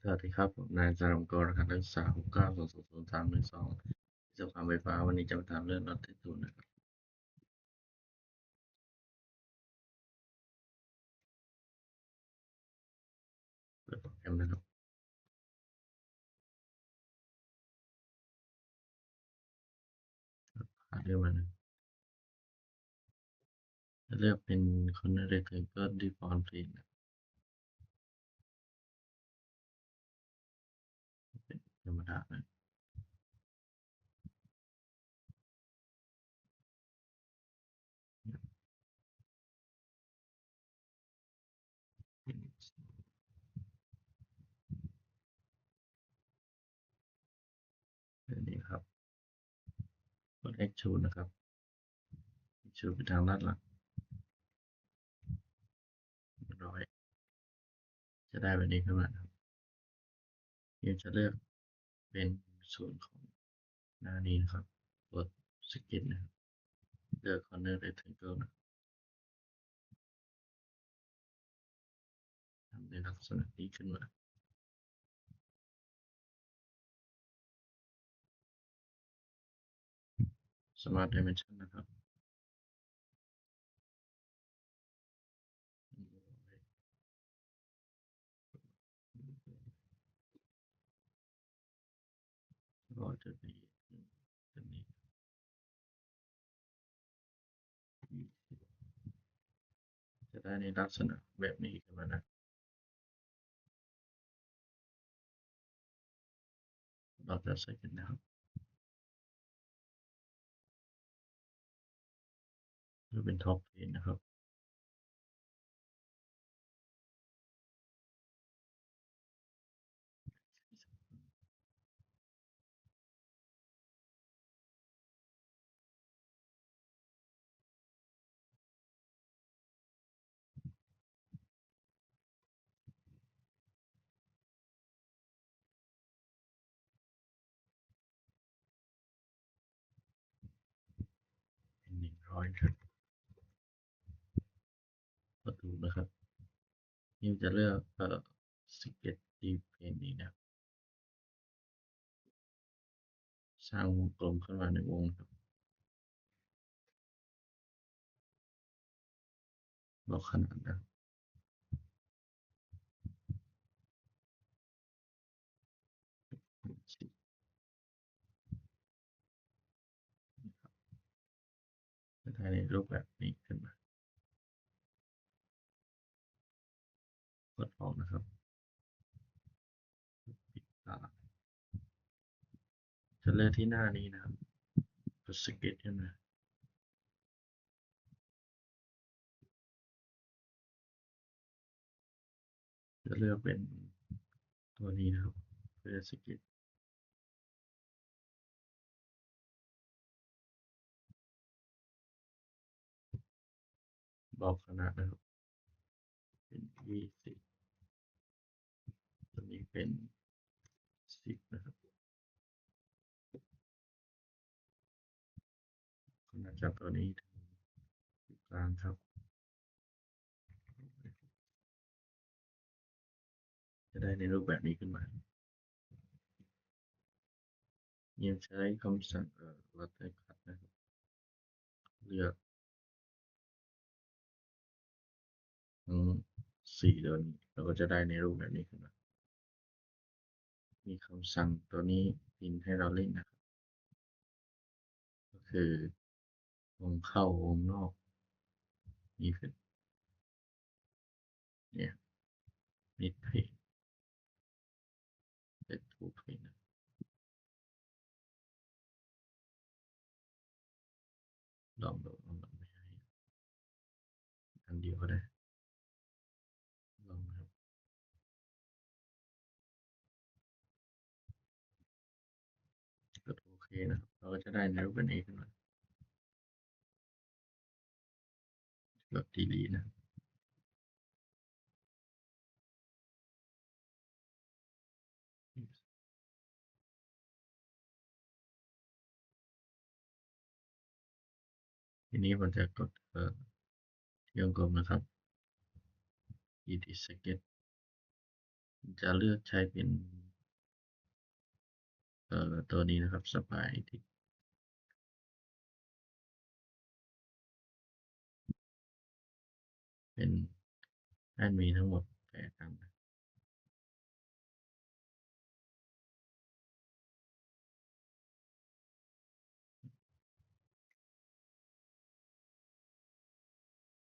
สวัสดีครับผมนายจารมกรรนักศึกษา69000312วิศวกรรมไฟฟ้าวันนี้จะมาถามเรื่องน็อตที่ศูนย์นะครับเปิดโปรแกรมนะครับหาเรื่องมานะจะเลือกเป็นคอนเนอร์เรคแทงเกิลดีฟอนต์เพลนนะเป็นธรรมดานะอันนี้ครับกด Extrude นะครับ Extrude ไปทางด้านหลังเรียบร้อยจะได้แบบนี้ขึ้นมานะครับยังจะเลือกเป็นส่วนของหน้านี้นะครับกดสเก็ตนะครับเลือกคอนเนอร์เรคแทงเกิลนะทำในลักษณะนี้ขึ้นมา Smart Dimension นะครับก็จะมีตัวนี้จะได้ในลักษณะแบบนี้ขึ้นมานะเราจะใส่กันนะครับเพื่อเป็นท็อปเพนนะครับเป็น100ครับประตูนะครับนี่จะเลือกสเก็ตดีเพนนี้นะครับสร้างวงกลมขึ้นมา1วงครับบอกขนาดนะครับจะได้ในรูปแบบนี้ขึ้นมากดออกนะครับปิดตาจะเลือกที่หน้านี้นะครับกดสเก็ตขึ้นมาจะเลือกเป็นตัวนี้นะครับเพื่อสเก็ตบอกขนาดนะครับเป็น20ตัวนี้เป็น10นะครับขนาดจากตัวนี้ถึงกลางครับจะได้ในรูปแบบนี้ขึ้นมายังใช้คำสั่งวัดคัดนะครับเลือกทั้ง4ตัวนี้เราก็จะได้ในรูปแบบนี้ขึ้นมามีคำสั่งตัวนี้พิมพ์ให้เราเล่นนะครับก็คือวงเข้าวงนอกนี่คือเนี่ยมิดเพจเซตทูเพจนะลองดูว่ามันไม่ให้อันเดียวก็ได้ลองนะครับกดโอเคนะครับเราก็จะได้ในรูปแบบนี้ขึ้นมากด delete นะทีนี้ผมจะกดที่วงกลมนะครับ edit sketch จะเลือกใช้เป็นตัวนี้นะครับสปายที่เป็นแป้นมีทั้งหมด8 อัน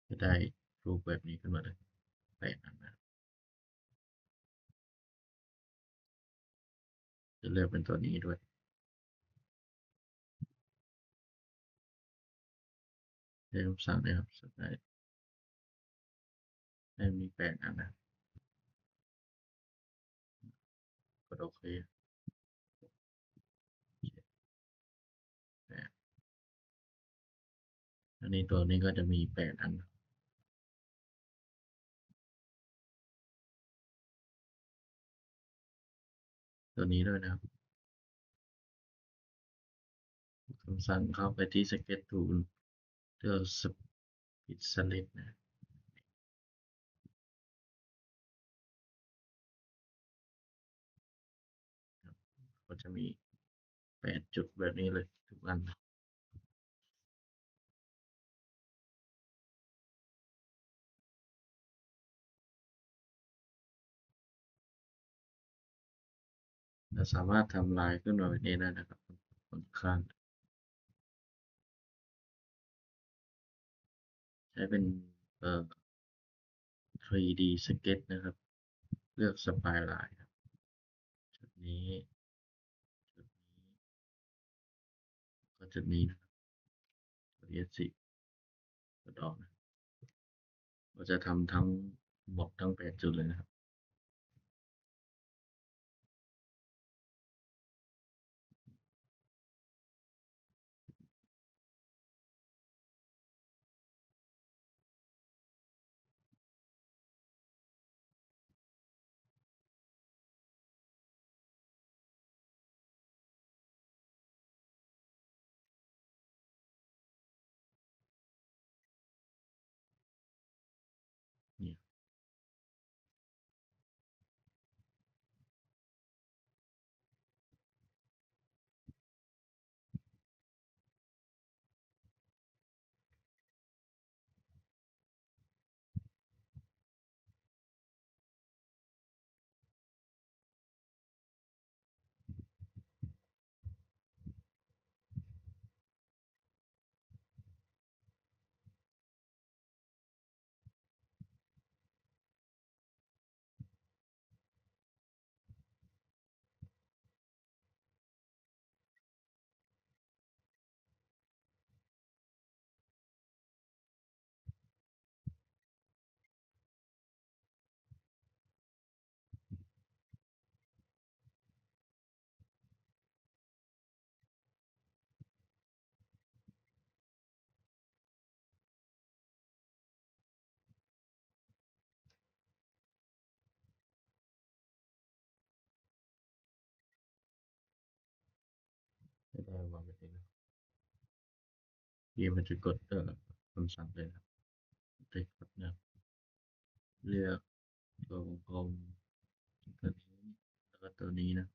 จะได้รูปแบบนี้ขึ้นมาเลย8 อันนะจะเลือกเป็นตัวนี้ด้วยใช้คำสั่งเลยครับสปายให้มี8 อันนะกดโอเค8อันนี้ตัวนี้ก็จะมี8 อันตัวนี้ด้วยนะครับคำสั่งเข้าไปที่ Sketch Tool เลือก Split Select นะก็จะมี8 จุดแบบนี้เลยทุกอันและสามารถทำลายขึ้นมาแบบนี้ได้นะครับบนข้างใช้เป็นเอ่อ 3D Sketch นะครับเลือก Spline ครับจุดนี้จุดนี้ก็จุดนี้นะครับตัว S10กดออกนะเราจะทำทั้งหมดทั้ง8 จุดเลยนะครับนี่จะได้วางแบบนี้นะมันจะกดคำสั่งเลยนะไปกดนะเลือกตัววงกลมตัวนี้แล้วก็ตัวนี้นะ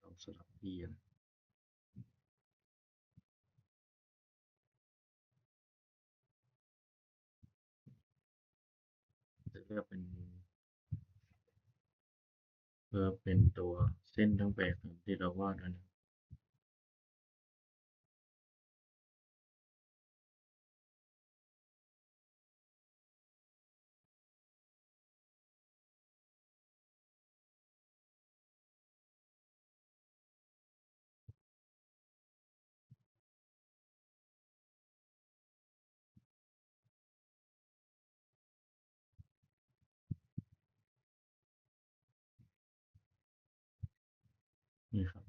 ต้องสลับที่นะจะเลือกเป็นเพื่อเป็นตัวเส้นทั้ง8 ที่เราวาดนะนี่ครับ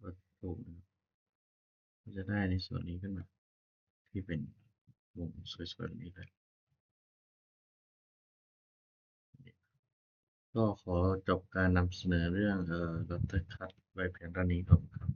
กดถูกนะก็จะได้ในส่วนนี้ขึ้นมาที่เป็นวงสวยๆแบบนี้เลย ก็ขอจบการนำเสนอเรื่องDoctor Cut ไว้เพียงเท่านี้ก่อนครับ